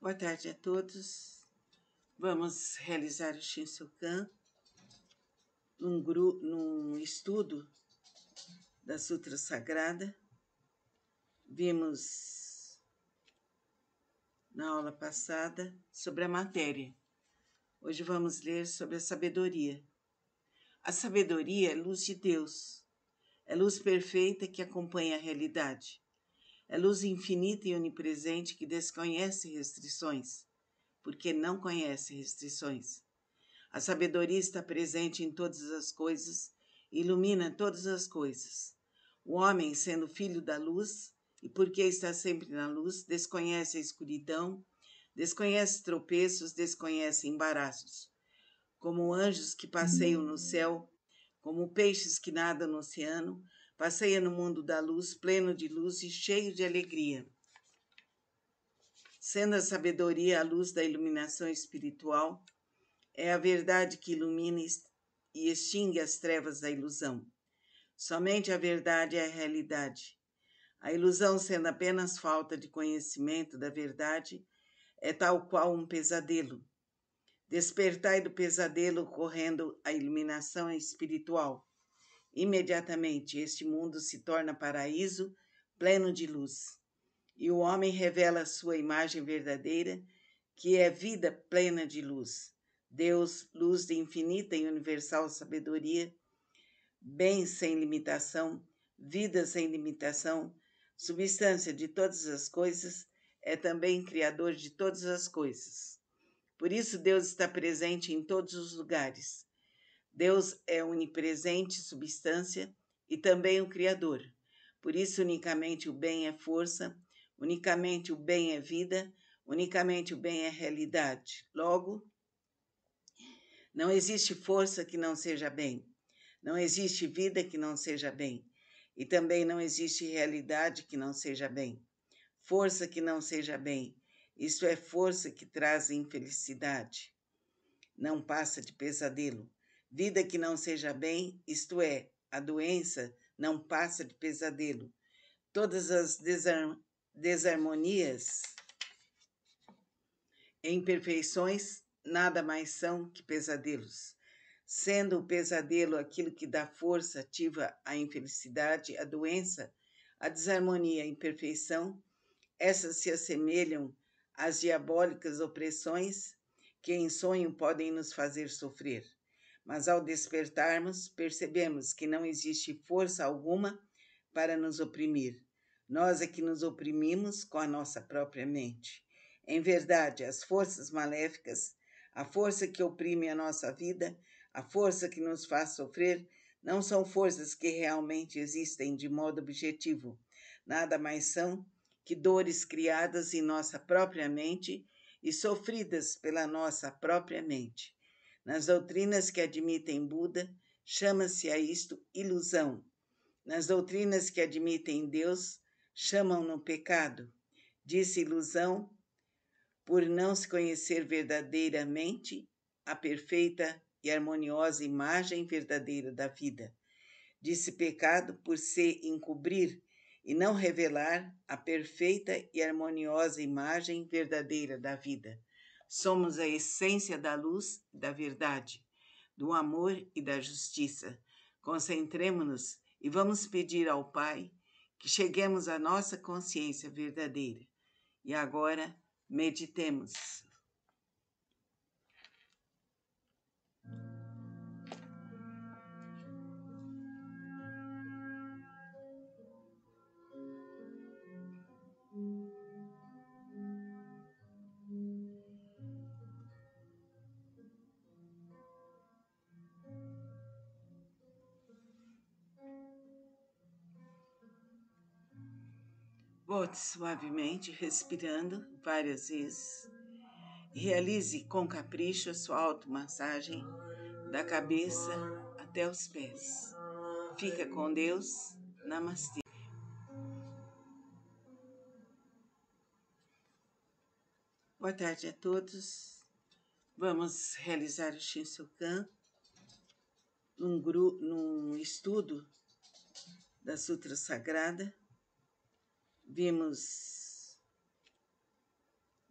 Boa tarde a todos. Vamos realizar o Shinsokan num estudo da Sutra Sagrada. Vimos na aula passada sobre a matéria. Hoje vamos ler sobre a sabedoria. A sabedoria é luz de Deus. É luz perfeita que acompanha a realidade. É luz infinita e onipresente que desconhece restrições, porque não conhece restrições. A sabedoria está presente em todas as coisas e ilumina todas as coisas. O homem, sendo filho da luz, e porque está sempre na luz, desconhece a escuridão, desconhece tropeços, desconhece embaraços. Como anjos que passeiam no céu, como peixes que nadam no oceano, passeia no mundo da luz, pleno de luz e cheio de alegria. Sendo a sabedoria a luz da iluminação espiritual, é a verdade que ilumina e extingue as trevas da ilusão. Somente a verdade é a realidade. A ilusão, sendo apenas falta de conhecimento da verdade, é tal qual um pesadelo. Despertai do pesadelo correndo a iluminação espiritual. Imediatamente este mundo se torna paraíso, pleno de luz. E o homem revela a sua imagem verdadeira, que é vida plena de luz. Deus, luz de infinita e universal sabedoria, bem sem limitação, vida sem limitação, substância de todas as coisas, é também criador de todas as coisas. Por isso Deus está presente em todos os lugares. Deus é onipresente substância e também o Criador. Por isso unicamente o bem é força, unicamente o bem é vida, unicamente o bem é realidade. Logo, não existe força que não seja bem, não existe vida que não seja bem, e também não existe realidade que não seja bem. Força que não seja bem, isso é força que traz infelicidade, não passa de pesadelo. Vida que não seja bem, isto é, a doença, não passa de pesadelo. Todas as desarmonias e imperfeições nada mais são que pesadelos. Sendo o pesadelo aquilo que dá força ativa à infelicidade, à doença, à desarmonia, à imperfeição, essas se assemelham às diabólicas opressões que em sonho podem nos fazer sofrer. Mas ao despertarmos, percebemos que não existe força alguma para nos oprimir. Nós é que nos oprimimos com a nossa própria mente. Em verdade, as forças maléficas, a força que oprime a nossa vida, a força que nos faz sofrer, não são forças que realmente existem de modo objetivo. Nada mais são que dores criadas em nossa própria mente e sofridas pela nossa própria mente. Nas doutrinas que admitem Buda, chama-se a isto ilusão. Nas doutrinas que admitem Deus, chamam-no pecado. Disse ilusão por não se conhecer verdadeiramente a perfeita e harmoniosa imagem verdadeira da vida. Disse pecado por se encobrir e não revelar a perfeita e harmoniosa imagem verdadeira da vida. Somos a essência da luz e da verdade, do amor e da justiça. Concentremo-nos e vamos pedir ao Pai que cheguemos à nossa consciência verdadeira. E agora, meditemos. Volte suavemente, respirando várias vezes. Realize com capricho a sua automassagem da cabeça até os pés. Fica com Deus. Namastê. Boa tarde a todos. Vamos realizar o Shinsokan num estudo da Sutra Sagrada. Vimos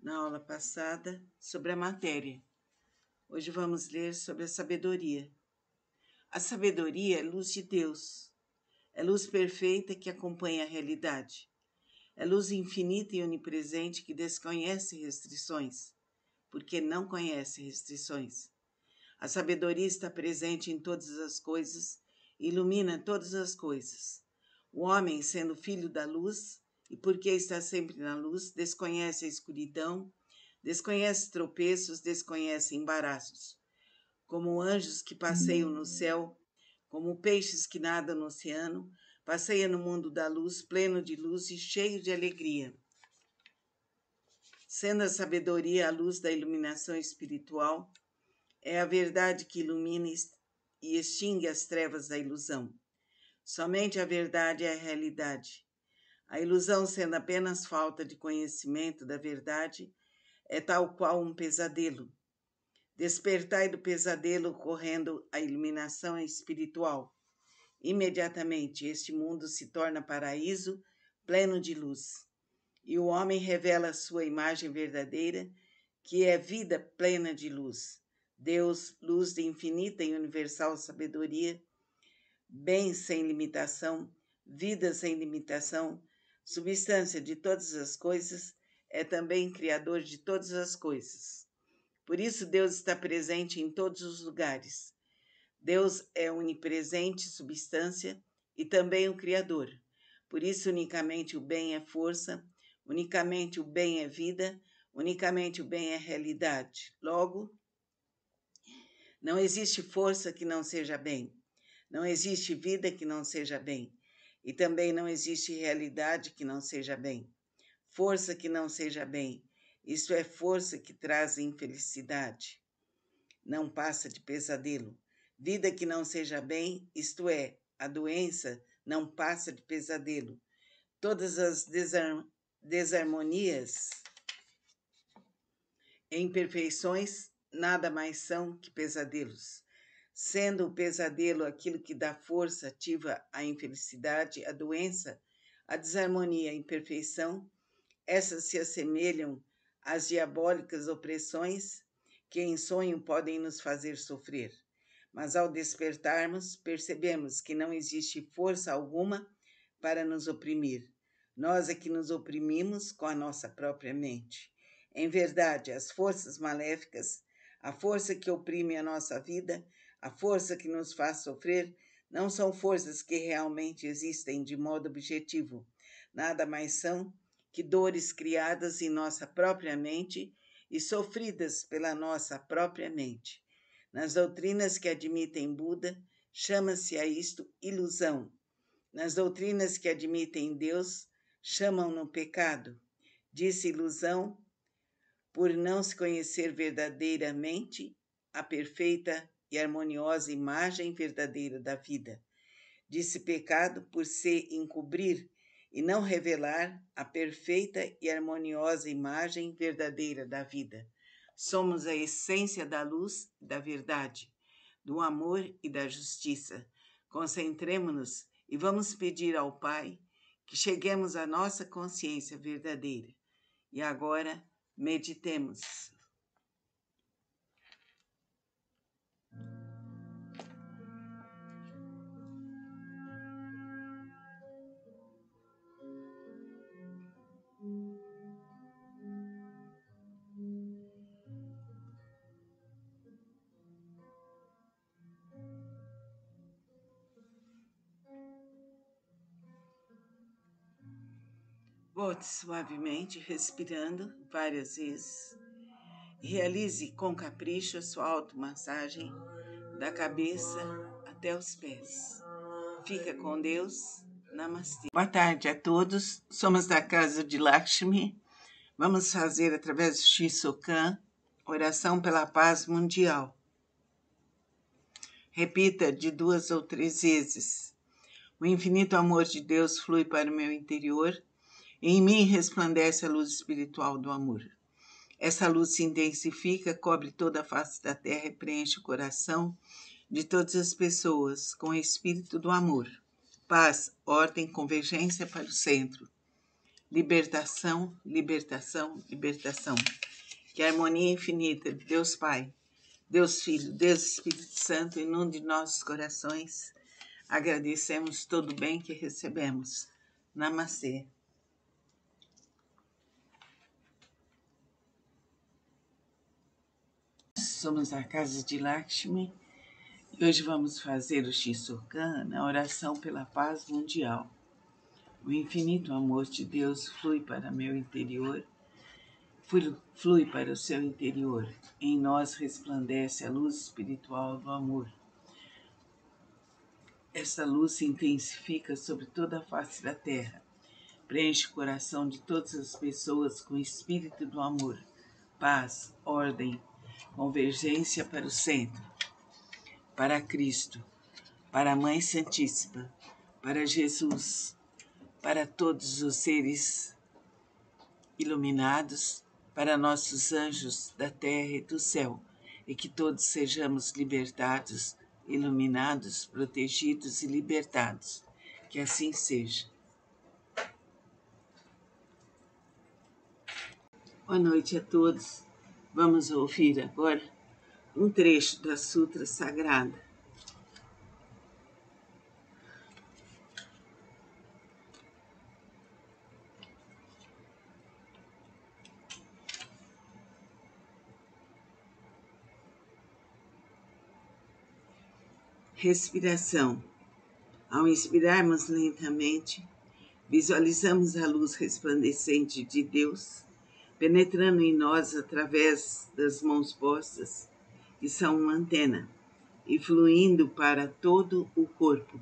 na aula passada sobre a matéria. Hoje vamos ler sobre a sabedoria. A sabedoria é luz de Deus. É luz perfeita que acompanha a realidade. É luz infinita e onipresente que desconhece restrições, porque não conhece restrições. A sabedoria está presente em todas as coisas e ilumina todas as coisas. O homem, sendo filho da luz, e porque está sempre na luz, desconhece a escuridão, desconhece tropeços, desconhece embaraços. Como anjos que passeiam no céu, como peixes que nadam no oceano, passeia no mundo da luz, pleno de luz e cheio de alegria. Sendo a sabedoria a luz da iluminação espiritual, é a verdade que ilumina e extingue as trevas da ilusão. Somente a verdade é a realidade. A ilusão, sendo apenas falta de conhecimento da verdade, é tal qual um pesadelo. Despertai do pesadelo correndo a iluminação espiritual. Imediatamente este mundo se torna paraíso, pleno de luz. E o homem revela a sua imagem verdadeira, que é vida plena de luz. Deus, luz de infinita e universal sabedoria, bem sem limitação, vida sem limitação, substância de todas as coisas, é também criador de todas as coisas. Por isso Deus está presente em todos os lugares. Deus é onipresente substância e também o Criador. Por isso unicamente o bem é força, unicamente o bem é vida, unicamente o bem é realidade. Logo, não existe força que não seja bem. Não existe vida que não seja bem. E também não existe realidade que não seja bem. Força que não seja bem. Isto é força que traz infelicidade. Não passa de pesadelo. Vida que não seja bem, isto é, a doença, não passa de pesadelo. Todas as desarmonias e imperfeições nada mais são que pesadelos. Sendo o pesadelo aquilo que dá força ativa à infelicidade, à doença, à desarmonia, à imperfeição, essas se assemelham às diabólicas opressões que em sonho podem nos fazer sofrer. Mas ao despertarmos, percebemos que não existe força alguma para nos oprimir. Nós é que nos oprimimos com a nossa própria mente. Em verdade, as forças maléficas, a força que oprime a nossa vida, a força que nos faz sofrer, não são forças que realmente existem de modo objetivo. Nada mais são que dores criadas em nossa própria mente e sofridas pela nossa própria mente. Nas doutrinas que admitem Buda, chama-se a isto ilusão. Nas doutrinas que admitem Deus, chamam-no pecado. Disse ilusão por não se conhecer verdadeiramente a perfeita e harmoniosa imagem verdadeira da vida. Disse pecado por se encobrir e não revelar a perfeita e harmoniosa imagem verdadeira da vida. Somos a essência da luz e da verdade, do amor e da justiça. Concentremo-nos e vamos pedir ao Pai que cheguemos à nossa consciência verdadeira. E agora, meditemos. Volte suavemente, respirando várias vezes. Realize com capricho a sua automassagem da cabeça até os pés. Fica com Deus. Namastê. Boa tarde a todos. Somos da Casa de Lakshmi. Vamos fazer, através do Shisokan, oração pela paz mundial. Repita de 2 ou 3 vezes. O infinito amor de Deus flui para o meu interior. Em mim resplandece a luz espiritual do amor. Essa luz se intensifica, cobre toda a face da terra e preenche o coração de todas as pessoas com o espírito do amor. Paz, ordem, convergência para o centro. libertação, libertação, libertação. Que a harmonia infinita de Deus Pai, Deus Filho, Deus Espírito Santo inunde nossos corações. Agradecemos todo o bem que recebemos. Namastê. Somos a Casa de Lakshmi e hoje vamos fazer o Shisokan na oração pela paz mundial. O infinito amor de Deus flui para meu interior, flui para o seu interior. Em nós resplandece a luz espiritual do amor. Essa luz se intensifica sobre toda a face da terra. Preenche o coração de todas as pessoas com o espírito do amor, paz, ordem, convergência para o centro, para Cristo, para a Mãe Santíssima, para Jesus, para todos os seres iluminados, para nossos anjos da terra e do céu, e que todos sejamos libertados, iluminados, protegidos e libertados. Que assim seja. Boa noite a todos. Vamos ouvir agora um trecho da Sutra Sagrada. Respiração. Ao inspirarmos lentamente, visualizamos a luz resplandecente de Deus penetrando em nós através das mãos postas, que são uma antena, e fluindo para todo o corpo,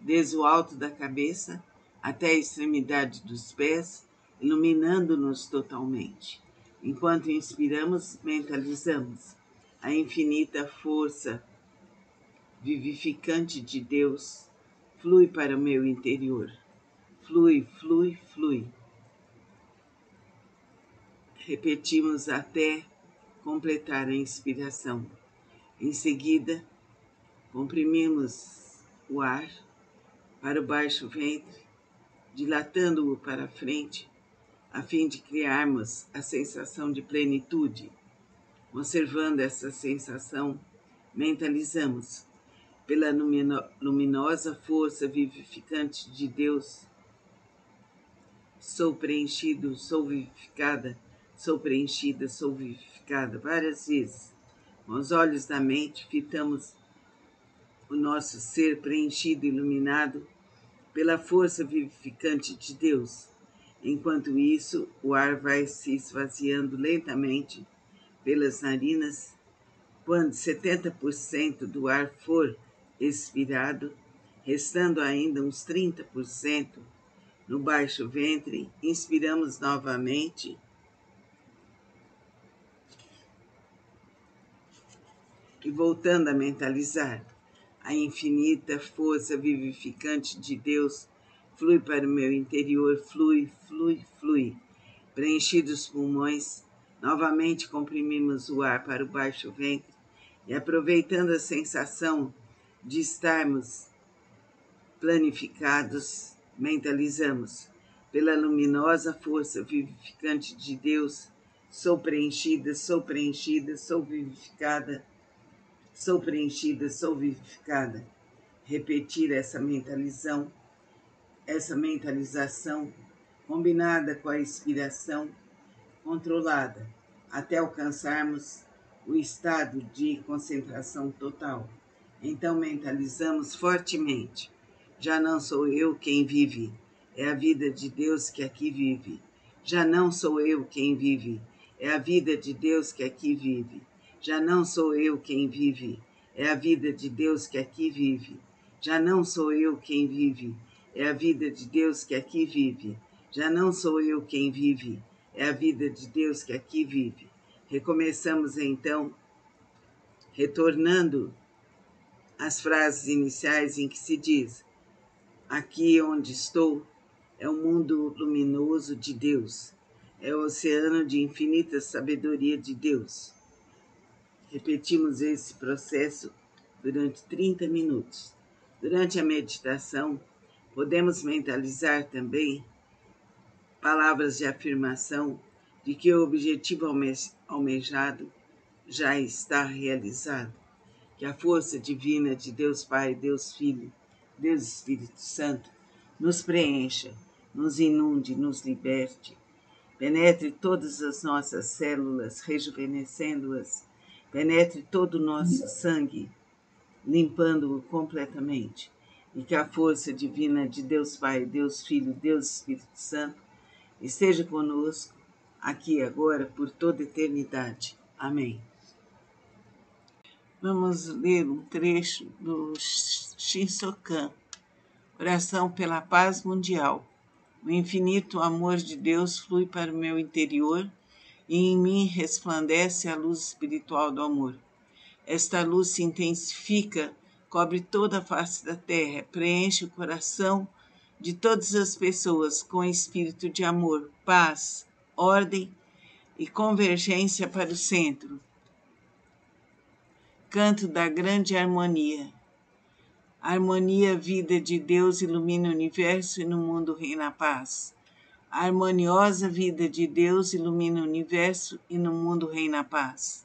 desde o alto da cabeça até a extremidade dos pés, iluminando-nos totalmente. Enquanto inspiramos, mentalizamos a infinita força vivificante de Deus flui para o meu interior. Flui, flui, flui. Repetimos até completar a inspiração. Em seguida, comprimimos o ar para o baixo ventre, dilatando-o para a frente, a fim de criarmos a sensação de plenitude. Conservando essa sensação, mentalizamos pela luminosa força vivificante de Deus. Sou preenchido, sou vivificada, sou preenchida, sou vivificada. Várias vezes, com os olhos da mente, fitamos o nosso ser preenchido e iluminado pela força vivificante de Deus. Enquanto isso, o ar vai se esvaziando lentamente pelas narinas. Quando 70% do ar for expirado, restando ainda uns 30% no baixo ventre, inspiramos novamente e voltando a mentalizar, a infinita força vivificante de Deus flui para o meu interior, flui, flui, flui. Preenchidos os pulmões, novamente comprimimos o ar para o baixo ventre e, aproveitando a sensação de estarmos planificados, mentalizamos pela luminosa força vivificante de Deus, sou preenchida, sou preenchida, sou vivificada, sou preenchida, sou vivificada. Repetir essa mentalização combinada com a expiração controlada, até alcançarmos o estado de concentração total. Então mentalizamos fortemente. Já não sou eu quem vive, é a vida de Deus que aqui vive. Já não sou eu quem vive, é a vida de Deus que aqui vive. Já não sou eu quem vive, é a vida de Deus que aqui vive. Já não sou eu quem vive, é a vida de Deus que aqui vive. Já não sou eu quem vive, é a vida de Deus que aqui vive. Recomeçamos então, retornando às frases iniciais em que se diz: aqui onde estou é o mundo luminoso de Deus, é o oceano de infinita sabedoria de Deus. Repetimos esse processo durante 30 minutos. Durante a meditação, podemos mentalizar também palavras de afirmação de que o objetivo almejado já está realizado, que a força divina de Deus Pai, Deus Filho, Deus Espírito Santo nos preencha, nos inunde, nos liberte, penetre todas as nossas células, rejuvenescendo-as, penetre todo o nosso sangue, limpando-o completamente, e que a força divina de Deus Pai, Deus Filho, Deus Espírito Santo esteja conosco, aqui e agora, por toda a eternidade. Amém. Vamos ler um trecho do Shinsokan, Oração pela Paz Mundial. O infinito amor de Deus flui para o meu interior e em mim resplandece a luz espiritual do amor. Esta luz se intensifica, cobre toda a face da terra, preenche o coração de todas as pessoas com espírito de amor, paz, ordem e convergência para o centro. Canto da grande harmonia. A harmonia, vida de Deus ilumina o universo e no mundo reina a paz. A harmoniosa vida de Deus ilumina o universo e no mundo reina a paz.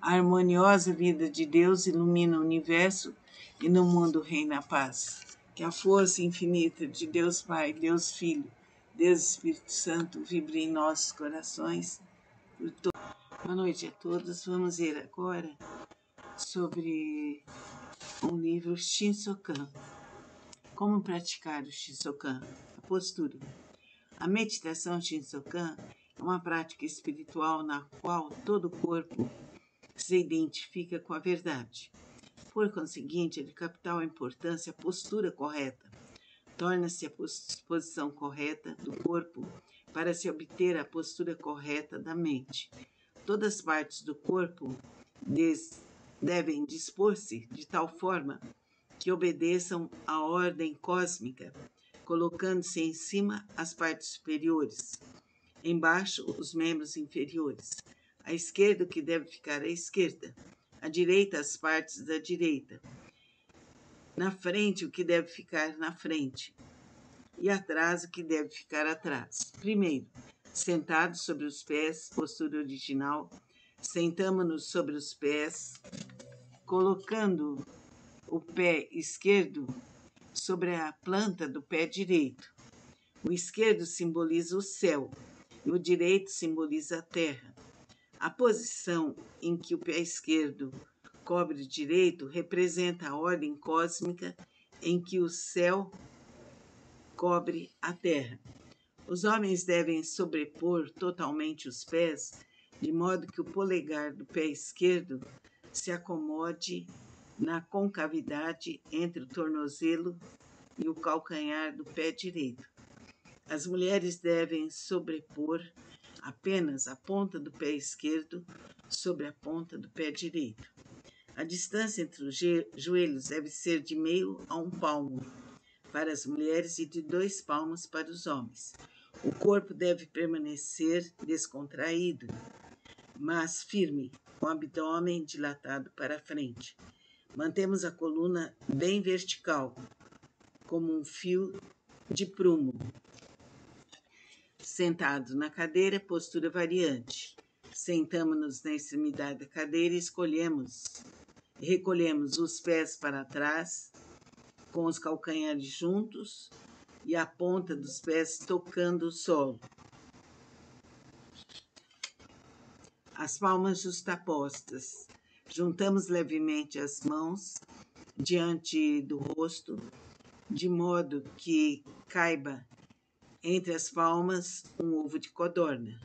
A harmoniosa vida de Deus ilumina o universo e no mundo reina a paz. Que a força infinita de Deus Pai, Deus Filho, Deus Espírito Santo vibre em nossos corações. Boa noite a todos. Vamos ver agora sobre um livro Shinsokan. Como praticar o Shinsokan? A postura. A meditação Shinsokan é uma prática espiritual na qual todo o corpo se identifica com a verdade. Por conseguinte, é de capital importância a postura correta. Torna-se a posição correta do corpo para se obter a postura correta da mente. Todas as partes do corpo devem dispor-se de tal forma que obedeçam à ordem cósmica, colocando-se em cima as partes superiores, embaixo os membros inferiores, à esquerda o que deve ficar à esquerda, à direita as partes da direita, na frente o que deve ficar na frente e atrás o que deve ficar atrás. Primeiro, sentados sobre os pés, postura original, sentamo-nos sobre os pés, colocando o pé esquerdo sobre a planta do pé direito. O esquerdo simboliza o céu e o direito simboliza a terra. A posição em que o pé esquerdo cobre o direito representa a ordem cósmica em que o céu cobre a terra. Os homens devem sobrepor totalmente os pés, de modo que o polegar do pé esquerdo se acomode na concavidade entre o tornozelo e o calcanhar do pé direito. As mulheres devem sobrepor apenas a ponta do pé esquerdo sobre a ponta do pé direito. A distância entre os joelhos deve ser de meio a 1 palmo para as mulheres e de 2 palmos para os homens. O corpo deve permanecer descontraído, mas firme, com o abdômen dilatado para a frente. Mantemos a coluna bem vertical, como um fio de prumo. Sentado na cadeira, postura variante. Sentamo-nos na extremidade da cadeira e recolhemos os pés para trás, com os calcanhares juntos e a ponta dos pés tocando o solo. As palmas justapostas. Juntamos levemente as mãos diante do rosto, de modo que caiba entre as palmas um ovo de codorna.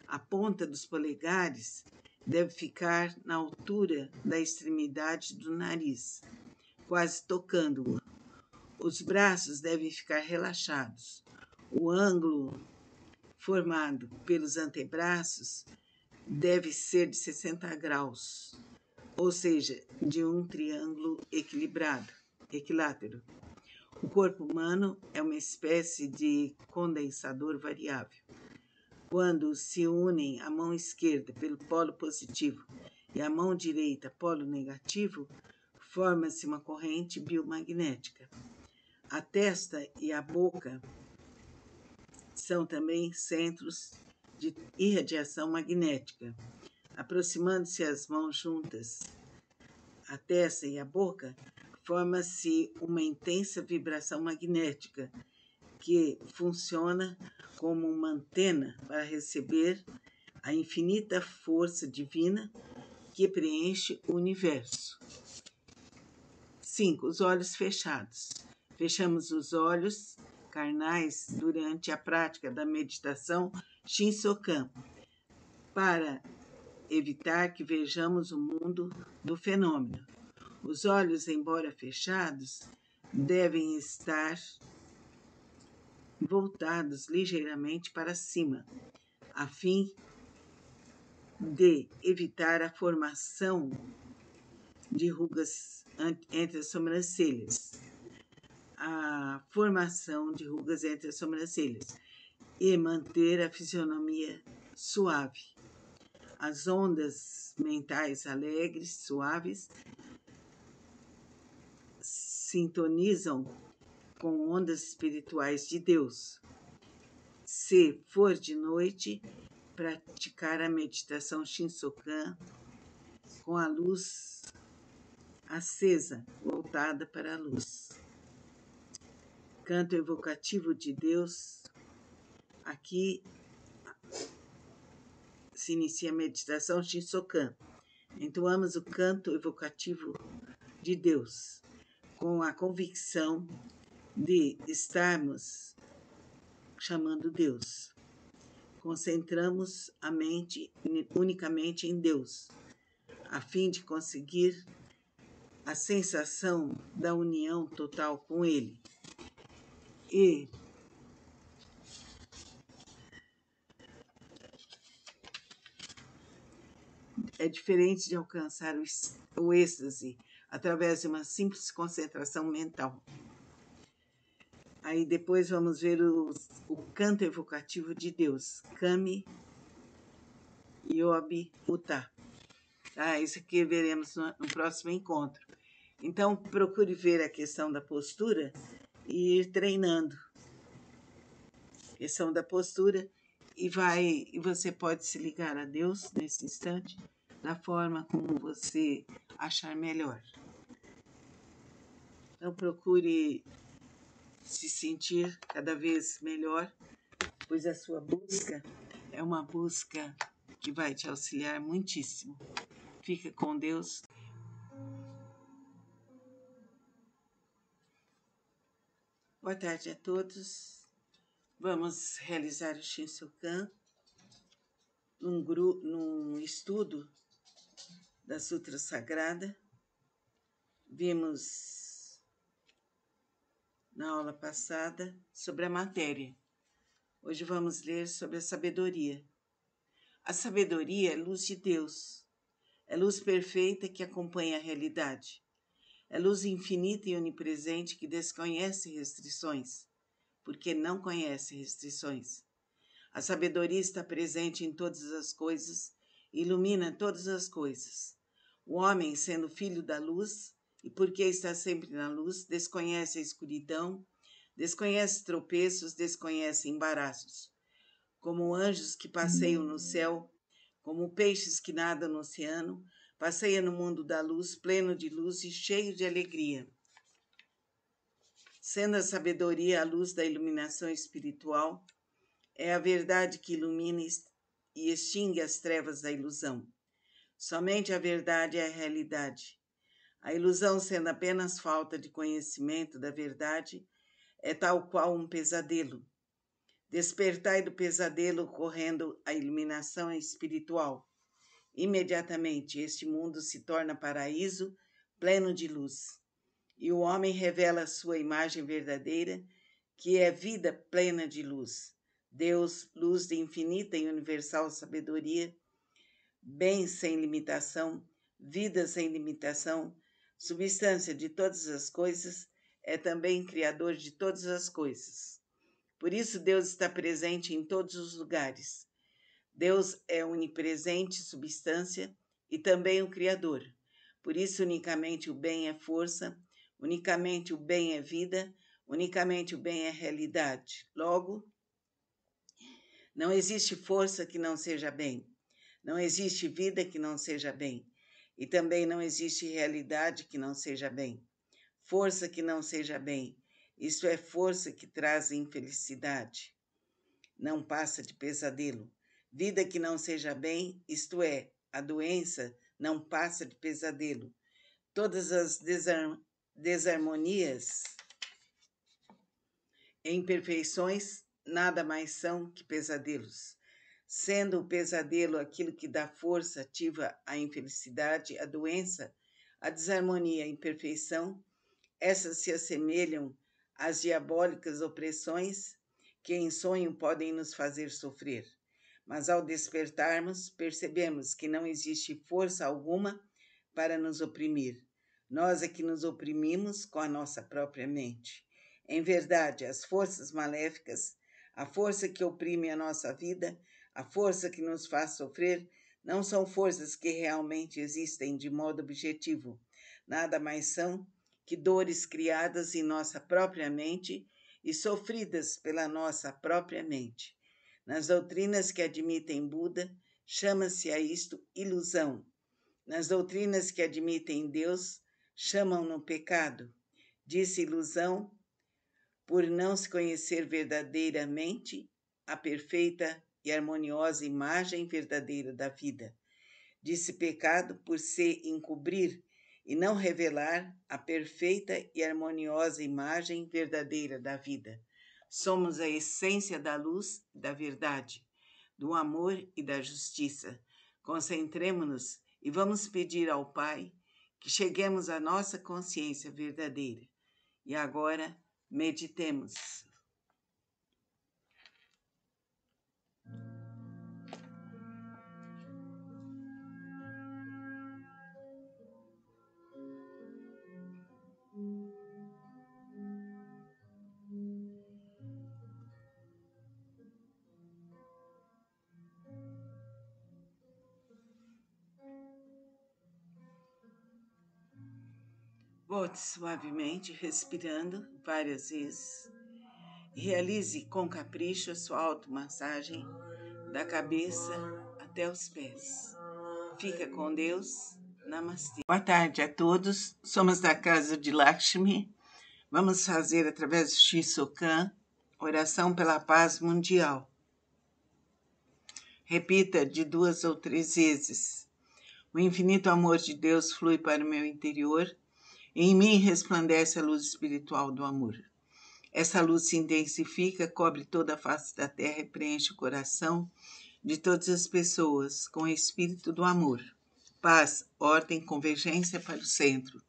A ponta dos polegares deve ficar na altura da extremidade do nariz, quase tocando-o. Os braços devem ficar relaxados. O ângulo formado pelos antebraços deve ser de 60 graus, ou seja, de um triângulo equilátero. O corpo humano é uma espécie de condensador variável. Quando se unem a mão esquerda pelo polo positivo e a mão direita polo negativo, forma-se uma corrente biomagnética. A testa e a boca são também centros de irradiação magnética. Aproximando-se as mãos juntas, a testa e a boca, forma-se uma intensa vibração magnética que funciona como uma antena para receber a infinita força divina que preenche o universo. 5. Os olhos fechados. Fechamos os olhos carnais durante a prática da meditação Shinsokan para evitar que vejamos o mundo do fenômeno. Os olhos, embora fechados, devem estar voltados ligeiramente para cima, a fim de evitar a formação de rugas entre as sobrancelhas. E manter a fisionomia suave. As ondas mentais alegres, suaves, sintonizam com ondas espirituais de Deus. Se for de noite, praticar a meditação Shinsokan com a luz acesa, voltada para a luz. Canto evocativo de Deus. Aqui se inicia a meditação Shinsokan. Entoamos o canto evocativo de Deus, com a convicção de estarmos chamando Deus. Concentramos a mente unicamente em Deus, a fim de conseguir a sensação da união total com Ele. E é diferente de alcançar o êxtase através de uma simples concentração mental. Aí depois vamos ver o canto evocativo de Deus, Kami Yobi Uta. Isso aqui veremos no próximo encontro. Então, procure ver a questão da postura e ir treinando. Questão da postura e você pode se ligar a Deus nesse instante da forma como você achar melhor. Então, procure se sentir cada vez melhor, pois a sua busca é uma busca que vai te auxiliar muitíssimo. Fica com Deus. Boa tarde a todos. Vamos realizar o Shinsokan num estudo da Sutra Sagrada. Vimos na aula passada sobre a matéria. Hoje vamos ler sobre a sabedoria. A sabedoria é luz de Deus. É luz perfeita que acompanha a realidade. É luz infinita e onipresente que desconhece restrições, porque não conhece restrições. A sabedoria está presente em todas as coisas e ilumina todas as coisas. O homem, sendo filho da luz, e porque está sempre na luz, desconhece a escuridão, desconhece tropeços, desconhece embaraços. Como anjos que passeiam no céu, como peixes que nadam no oceano, passeia no mundo da luz, pleno de luz e cheio de alegria. Sendo a sabedoria a luz da iluminação espiritual, é a verdade que ilumina e extingue as trevas da ilusão. Somente a verdade é a realidade. A ilusão, sendo apenas falta de conhecimento da verdade, é tal qual um pesadelo. Despertai do pesadelo ocorrendo a iluminação espiritual. Imediatamente este mundo se torna paraíso pleno de luz. E o homem revela a sua imagem verdadeira, que é vida plena de luz. Deus, luz de infinita e universal sabedoria, bem sem limitação, vida sem limitação, substância de todas as coisas, é também criador de todas as coisas. Por isso Deus está presente em todos os lugares. Deus é onipresente substância e também o Criador. Por isso unicamente o bem é força, unicamente o bem é vida, unicamente o bem é realidade. Logo, Não existe força que não seja bem. Não existe vida que não seja bem. E também não existe realidade que não seja bem. Força que não seja bem. Isto é força que traz infelicidade. Não passa de pesadelo. Vida que não seja bem, isto é, a doença, não passa de pesadelo. Todas as desarmonias e imperfeições nada mais são que pesadelos. Sendo o pesadelo aquilo que dá força, ativa a infelicidade, a doença, a desarmonia, a imperfeição, essas se assemelham às diabólicas opressões que em sonho podem nos fazer sofrer. Mas ao despertarmos, percebemos que não existe força alguma para nos oprimir. Nós é que nos oprimimos com a nossa própria mente. Em verdade, as forças maléficas, a força que oprime a nossa vida, a força que nos faz sofrer, não são forças que realmente existem de modo objetivo. Nada mais são que dores criadas em nossa própria mente e sofridas pela nossa própria mente. Nas doutrinas que admitem Buda, chama-se a isto ilusão. Nas doutrinas que admitem Deus, chamam-no pecado. Disse ilusão por não se conhecer verdadeiramente a perfeita e harmoniosa imagem verdadeira da vida. Disse pecado por se encobrir e não revelar a perfeita e harmoniosa imagem verdadeira da vida. Somos a essência da luz e da verdade, do amor e da justiça. Concentremo-nos e vamos pedir ao Pai que cheguemos à nossa consciência verdadeira. E agora, meditemos. Volte suavemente, respirando várias vezes. Realize com capricho a sua automassagem da cabeça até os pés. Fica com Deus. Namastê. Boa tarde a todos. Somos da Casa de Lakshmi. Vamos fazer, através do Shisokan, oração pela paz mundial. Repita de 2 ou 3 vezes. O infinito amor de Deus flui para o meu interior e em mim resplandece a luz espiritual do amor. Essa luz se intensifica, cobre toda a face da terra e preenche o coração de todas as pessoas com o espírito do amor. Paz, ordem, convergência para o centro.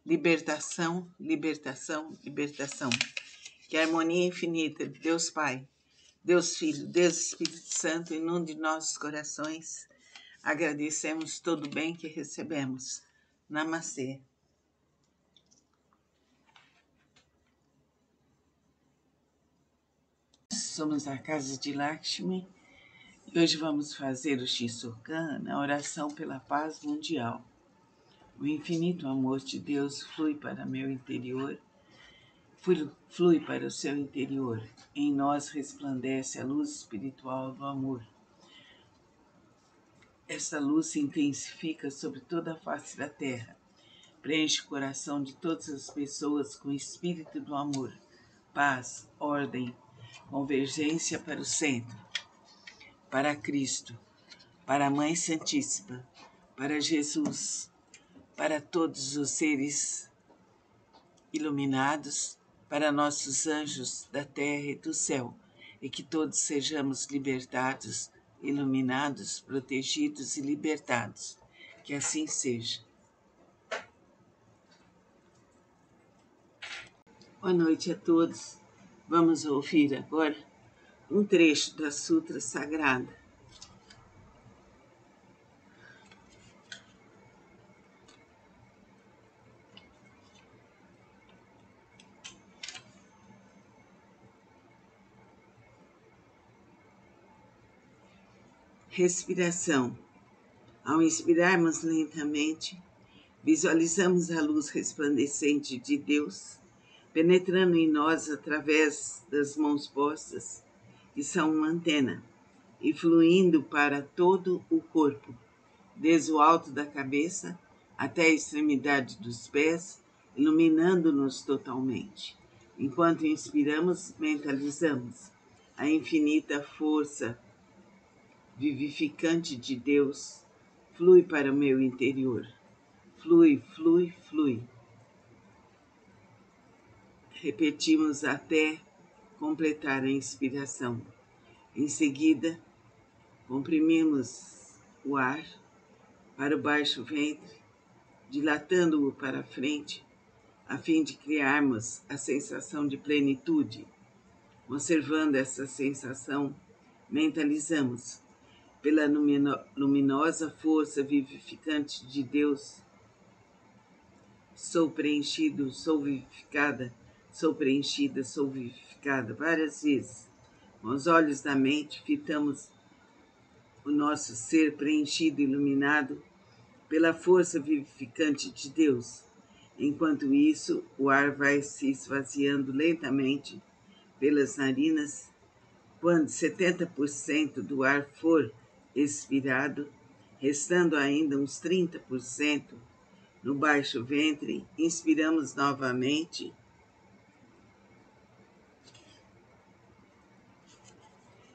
Libertação, libertação, libertação. Que a harmonia infinita de Deus Pai, Deus Filho, Deus Espírito Santo inunde nossos corações. Agradecemos todo o bem que recebemos. Namastê. Somos a Casa de Lakshmi e hoje vamos fazer o Shisokan, a oração pela paz mundial. O infinito amor de Deus flui para meu interior, flui para o seu interior. Em nós resplandece a luz espiritual do amor. Essa luz se intensifica sobre toda a face da terra. Preenche o coração de todas as pessoas com o espírito do amor. Paz, ordem, convergência para o centro, para Cristo, para a Mãe Santíssima, para Jesus, para todos os seres iluminados, para nossos anjos da terra e do céu, e que todos sejamos libertados, iluminados, protegidos e libertados. Que assim seja. Boa noite a todos. Vamos ouvir agora um trecho da Sutra Sagrada. Respiração. Ao inspirarmos lentamente, visualizamos a luz resplandecente de Deus penetrando em nós através das mãos postas que são uma antena, e fluindo para todo o corpo, desde o alto da cabeça até a extremidade dos pés, iluminando-nos totalmente. Enquanto inspiramos, mentalizamos a infinita força vivificante de Deus flui para o meu interior. Flui, flui, flui. Repetimos até completar a inspiração. Em seguida, comprimimos o ar para o baixo ventre, dilatando-o para a frente, a fim de criarmos a sensação de plenitude. Observando essa sensação, mentalizamos pela luminosa força vivificante de Deus. Sou preenchido, sou vivificada, sou preenchida, sou vivificada. Várias vezes, com os olhos da mente, fitamos o nosso ser preenchido, iluminado pela força vivificante de Deus. Enquanto isso, o ar vai se esvaziando lentamente pelas narinas. Quando 70% do ar for expirado, restando ainda uns 30% no baixo ventre, inspiramos novamente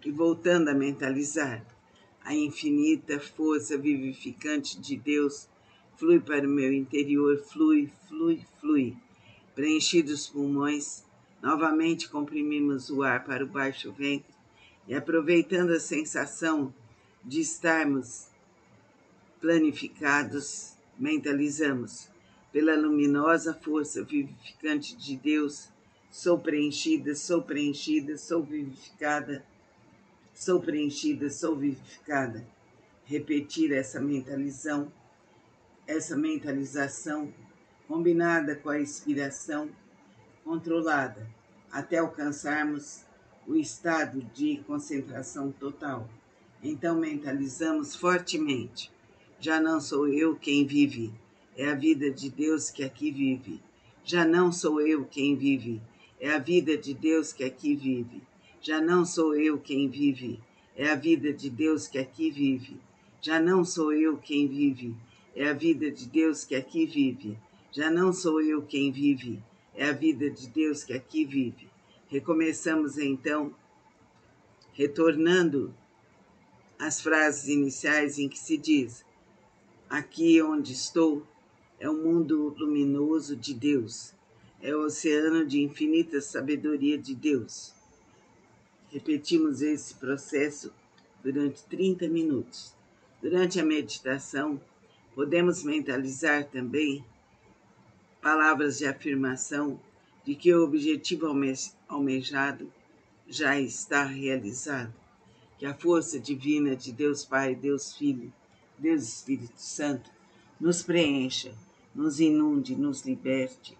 e voltando a mentalizar, a infinita força vivificante de Deus flui para o meu interior, flui, flui, flui. Preenchidos os pulmões, novamente comprimimos o ar para o baixo ventre e, aproveitando a sensação de estarmos planificados, mentalizamos pela luminosa força vivificante de Deus, sou preenchida, sou preenchida, sou vivificada, sou preenchida, sou vivificada. Repetir essa mentalização combinada com a expiração controlada, até alcançarmos o estado de concentração total. Então mentalizamos fortemente. Já não sou eu quem vive, é a vida de Deus que aqui vive. Já não sou eu quem vive, é a vida de Deus que aqui vive. Já não sou eu quem vive, é a vida de Deus que aqui vive. Já não sou eu quem vive, é a vida de Deus que aqui vive. Já não sou eu quem vive, é a vida de Deus que aqui vive. Recomeçamos então, retornando às frases iniciais em que se diz: aqui onde estou é o mundo luminoso de Deus, é o oceano de infinita sabedoria de Deus. Repetimos esse processo durante 30 minutos. Durante a meditação, podemos mentalizar também palavras de afirmação de que o objetivo almejado já está realizado, que a força divina de Deus Pai, Deus Filho, Deus Espírito Santo nos preencha, nos inunde, nos liberte,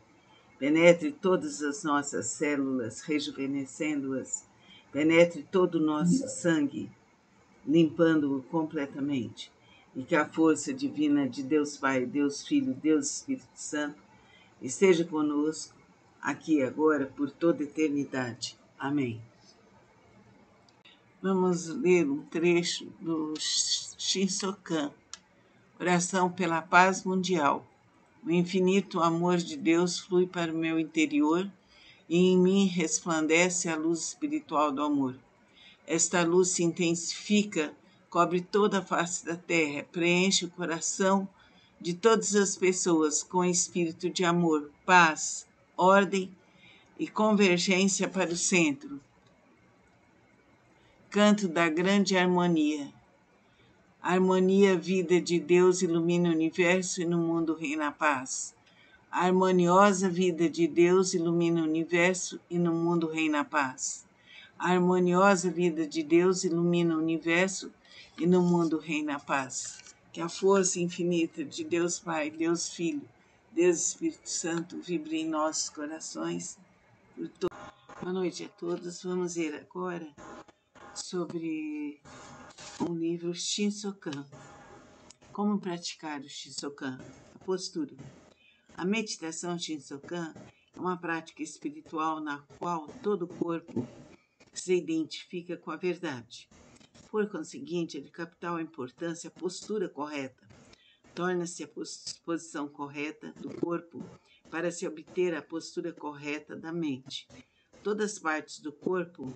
penetre todas as nossas células, rejuvenescendo-as, penetre todo o nosso sangue, limpando-o completamente, e que a força divina de Deus Pai, Deus Filho, Deus Espírito Santo esteja conosco, aqui e agora, por toda a eternidade. Amém. Vamos ler um trecho do Shinsokan, Oração pela Paz Mundial. O infinito amor de Deus flui para o meu interior e em mim resplandece a luz espiritual do amor. Esta luz se intensifica, cobre toda a face da terra, preenche o coração de todas as pessoas com espírito de amor, paz, ordem e convergência para o centro. Canto da grande harmonia. A harmonia, vida de Deus ilumina o universo e no mundo reina a paz. A harmoniosa vida de Deus ilumina o universo e no mundo reina a paz. A harmoniosa vida de Deus ilumina o universo e no mundo reina a paz. Que a força infinita de Deus Pai, Deus Filho, Deus Espírito Santo vibre em nossos corações. Boa noite a todos. Vamos ver agora sobre o livro Shinsokan. Como praticar o Shinsokan? A postura. A meditação Shinsokan é uma prática espiritual na qual todo o corpo se identifica com a verdade. Por conseguinte, é de capital importância a postura correta. Torna-se a posição correta do corpo para se obter a postura correta da mente. Todas as partes do corpo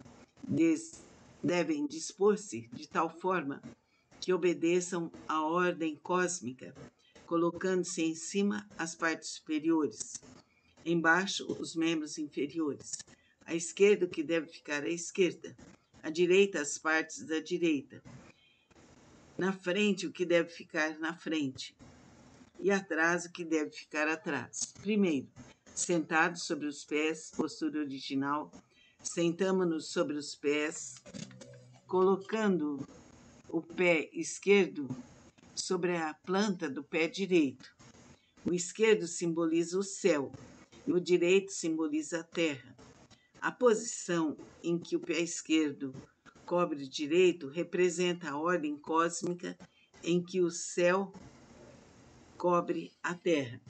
devem dispor-se de tal forma que obedeçam à ordem cósmica, colocando-se em cima as partes superiores, embaixo os membros inferiores. À esquerda, o que deve ficar à esquerda, à direita, as partes da direita, na frente, o que deve ficar na frente, e atrás, o que deve ficar atrás. Primeiro, sentados sobre os pés, postura original, sentamos-nos sobre os pés, colocando o pé esquerdo sobre a planta do pé direito. O esquerdo simboliza o céu e o direito simboliza a terra. A posição em que o pé esquerdo cobre o direito representa a ordem cósmica em que o céu cobre a terra.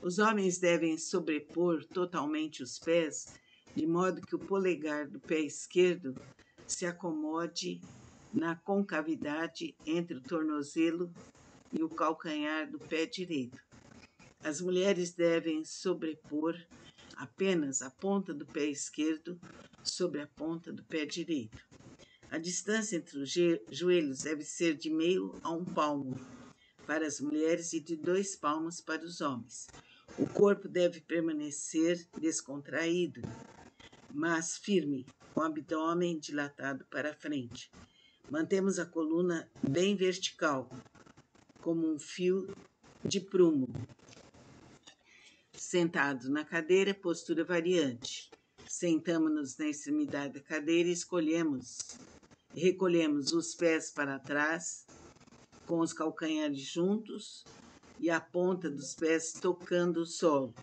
Os homens devem sobrepor totalmente os pés, de modo que o polegar do pé esquerdo se acomode na concavidade entre o tornozelo e o calcanhar do pé direito. As mulheres devem sobrepor apenas a ponta do pé esquerdo sobre a ponta do pé direito. A distância entre os joelhos deve ser de meio a 1 palmo para as mulheres e de 2 palmos para os homens. O corpo deve permanecer descontraído, mas firme, com o abdômen dilatado para a frente. Mantemos a coluna bem vertical, como um fio de prumo. Sentado na cadeira, postura variante. Sentamos-nos na extremidade da cadeira e recolhemos os pés para trás, com os calcanhares juntos e a ponta dos pés tocando o solo.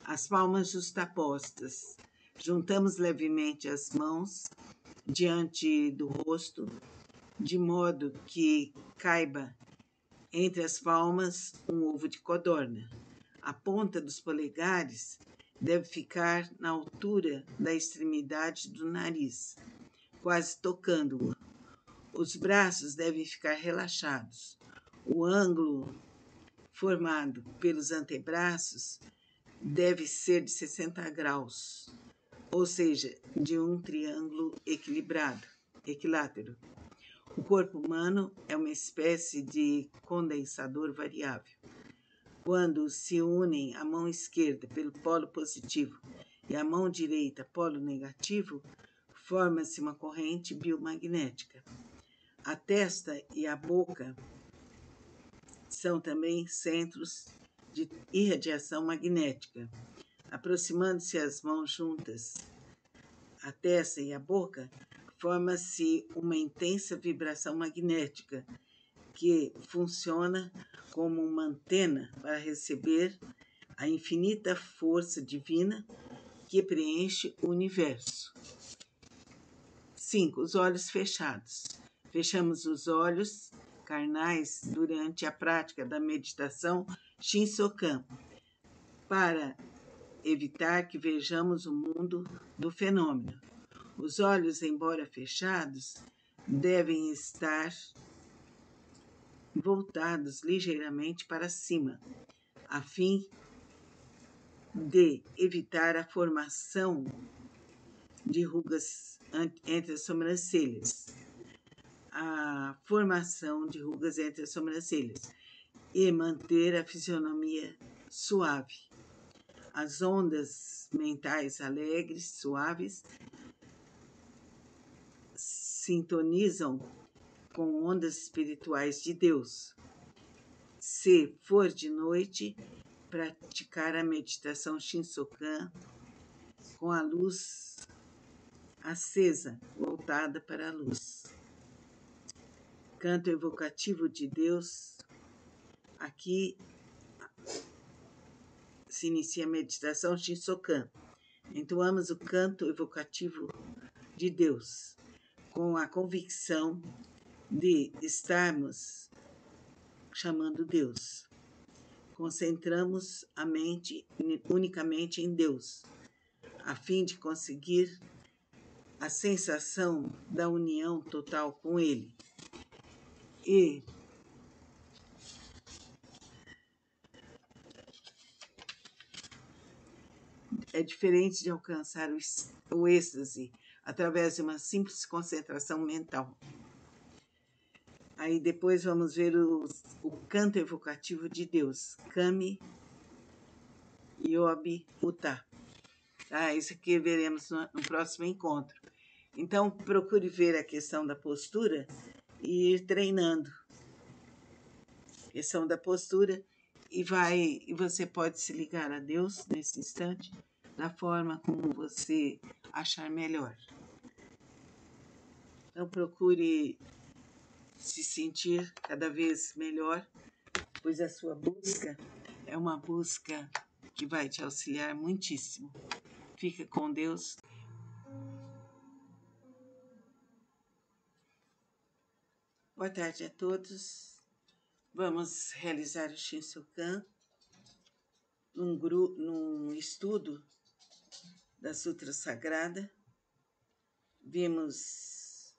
As palmas justapostas. Juntamos levemente as mãos diante do rosto, de modo que caiba entre as palmas um ovo de codorna. A ponta dos polegares deve ficar na altura da extremidade do nariz, quase tocando-o. Os braços devem ficar relaxados. O ângulo formado pelos antebraços deve ser de 60 graus, ou seja, de um triângulo equilátero. O corpo humano é uma espécie de condensador variável. Quando se unem a mão esquerda pelo polo positivo e a mão direita polo negativo, forma-se uma corrente biomagnética. A testa e a boca são também centros de irradiação magnética. Aproximando-se as mãos juntas, a testa e a boca, forma-se uma intensa vibração magnética que funciona como uma antena para receber a infinita força divina que preenche o universo. 5. Os olhos fechados. Fechamos os olhos carnais durante a prática da meditação Shinsokan, para evitar que vejamos o mundo do fenômeno. Os olhos, embora fechados, devem estar voltados ligeiramente para cima, a fim de evitar a formação de rugas entre as sobrancelhas. E manter a fisionomia suave. As ondas mentais alegres, suaves, sintonizam com ondas espirituais de Deus. Se for de noite, praticar a meditação Shinsokan com a luz acesa, voltada para a luz. Canto evocativo de Deus. Aqui se inicia a meditação Shinsokan. Entoamos o canto evocativo de Deus, com a convicção de estarmos chamando Deus. Concentramos a mente unicamente em Deus. a fim de conseguir a sensação da união total com Ele. E é diferente de alcançar o êxtase através de uma simples concentração mental. Aí depois vamos ver o canto evocativo de Deus, Kami Yobi Uta. Isso aqui veremos no próximo encontro. Então, procure ver a questão da postura e ir treinando. Questão da postura e você pode se ligar a Deus nesse instante da forma como você achar melhor. Então, procure se sentir cada vez melhor, pois a sua busca é uma busca que vai te auxiliar muitíssimo. Fica com Deus. Boa tarde a todos. Vamos realizar o Shinsokan num estudo da Sutra Sagrada. Vimos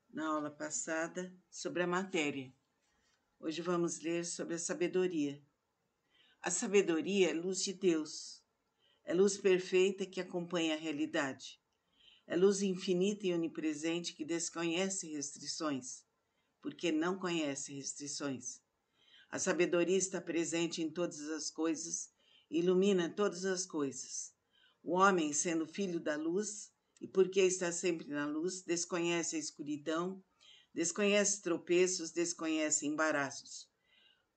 na aula passada sobre a matéria. Hoje vamos ler sobre a sabedoria. A sabedoria é luz de Deus. É luz perfeita que acompanha a realidade. É luz infinita e onipresente que desconhece restrições, porque não conhece restrições. A sabedoria está presente em todas as coisas e ilumina todas as coisas. O homem, sendo filho da luz, e porque está sempre na luz, desconhece a escuridão, desconhece tropeços, desconhece embaraços.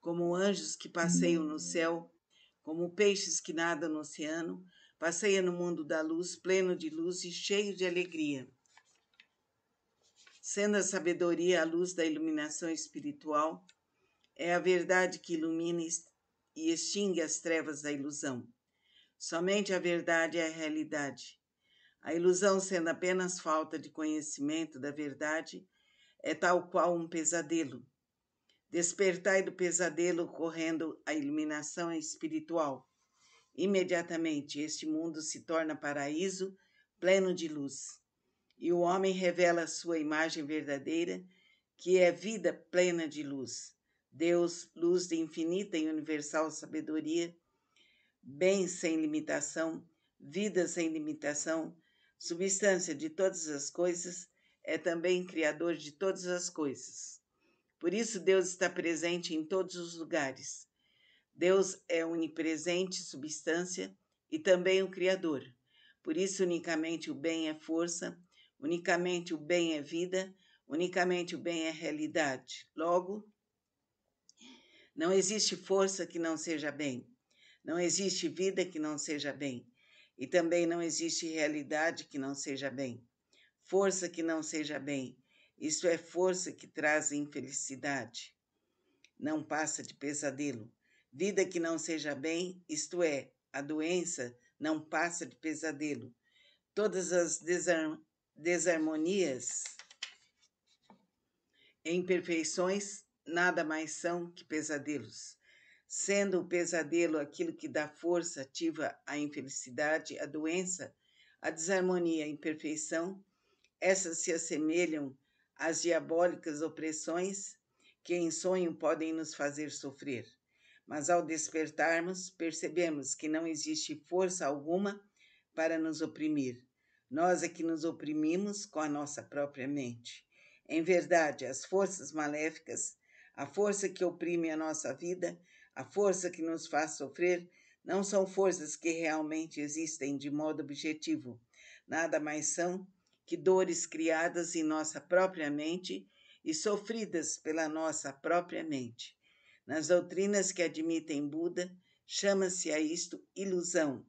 Como anjos que passeiam no céu, como peixes que nadam no oceano, passeia no mundo da luz, pleno de luz e cheio de alegria. Sendo a sabedoria a luz da iluminação espiritual, é a verdade que ilumina e extingue as trevas da ilusão. Somente a verdade é a realidade. A ilusão, sendo apenas falta de conhecimento da verdade, é tal qual um pesadelo. Despertai do pesadelo correndo a iluminação espiritual. Imediatamente este mundo se torna paraíso pleno de luz. E o homem revela a sua imagem verdadeira, que é vida plena de luz. Deus, luz de infinita e universal sabedoria, bem sem limitação, vida sem limitação, substância de todas as coisas, é também criador de todas as coisas. Por isso Deus está presente em todos os lugares. Deus é onipresente substância e também o Criador. Por isso unicamente o bem é força, unicamente o bem é vida, unicamente o bem é realidade. Logo, não existe força que não seja bem. Não existe vida que não seja bem. E também não existe realidade que não seja bem. Força que não seja bem. Isso é força que traz infelicidade. Não passa de pesadelo. Vida que não seja bem, isto é, a doença, não passa de pesadelo. Todas as desarmonias e imperfeições nada mais são que pesadelos. Sendo o pesadelo aquilo que dá força ativa à infelicidade, à doença, à desarmonia, à imperfeição, essas se assemelham às diabólicas opressões que em sonho podem nos fazer sofrer. Mas ao despertarmos, percebemos que não existe força alguma para nos oprimir. Nós é que nos oprimimos com a nossa própria mente. Em verdade, as forças maléficas, a força que oprime a nossa vida, a força que nos faz sofrer, não são forças que realmente existem de modo objetivo. Nada mais são que dores criadas em nossa própria mente e sofridas pela nossa própria mente. Nas doutrinas que admitem Buda, chama-se a isto ilusão.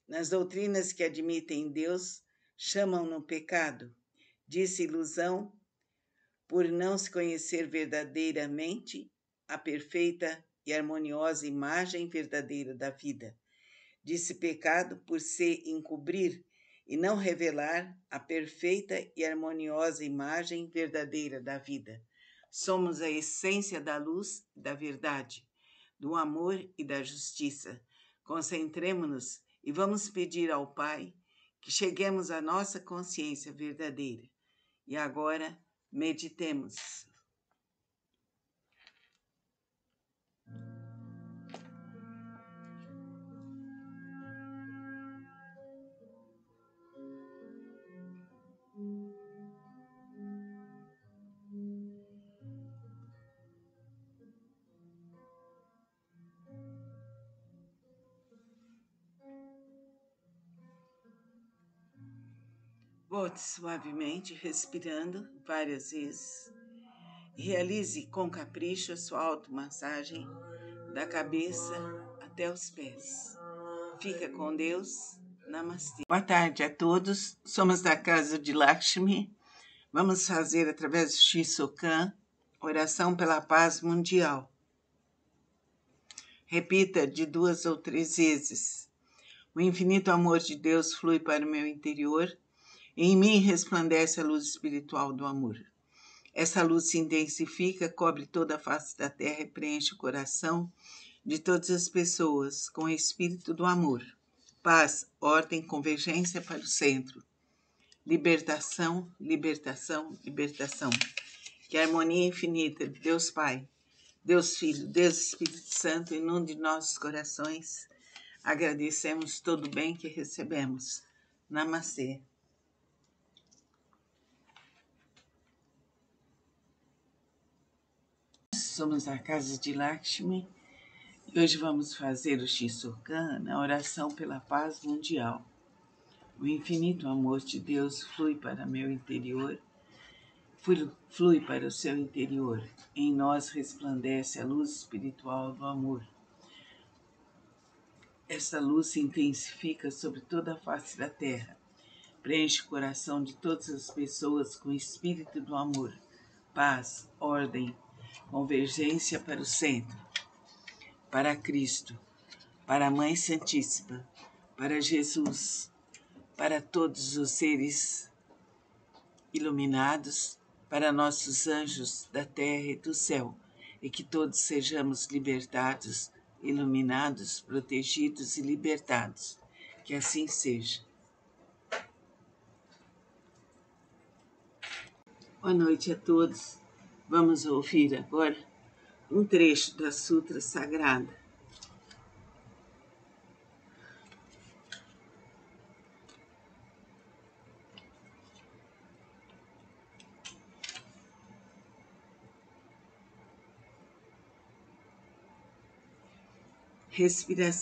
Nas doutrinas que admitem Deus, chamam-no pecado. Disse ilusão por não se conhecer verdadeiramente a perfeita e harmoniosa imagem verdadeira da vida. Disse pecado por se encobrir e não revelar a perfeita e harmoniosa imagem verdadeira da vida. Somos a essência da luz e da verdade, do amor e da justiça. Concentremo-nos e vamos pedir ao Pai que cheguemos à nossa consciência verdadeira. E agora, meditemos. Volte suavemente, respirando várias vezes. Realize com capricho a sua automassagem da cabeça até os pés. Fica com Deus. Namastê. Boa tarde a todos. Somos da Casa de Lakshmi. Vamos fazer, através do Shisokan, oração pela paz mundial. Repita de 2 ou 3 vezes. O infinito amor de Deus flui para o meu interior e em mim resplandece a luz espiritual do amor. Essa luz se intensifica, cobre toda a face da terra e preenche o coração de todas as pessoas com o espírito do amor. Paz, ordem, convergência para o centro. Libertação, libertação, libertação. Que a harmonia infinita de Deus Pai, Deus Filho, Deus Espírito Santo inunde nossos corações. Agradecemos todo o bem que recebemos. Namastê. Somos a Casa de Lakshmi e hoje vamos fazer o Shisokan, a oração pela paz mundial. O infinito amor de Deus flui para meu interior, flui para o seu interior. Em nós resplandece a luz espiritual do amor. Essa luz se intensifica sobre toda a face da terra. Preenche o coração de todas as pessoas com o espírito do amor. Paz, ordem, convergência para o centro. Para Cristo, para a Mãe Santíssima, para Jesus, para todos os seres iluminados, para nossos anjos da terra e do céu, e que todos sejamos libertados, iluminados, protegidos e libertados. Que assim seja. Boa noite a todos. Vamos ouvir agora um trecho da Sutra Sagrada. Respiração.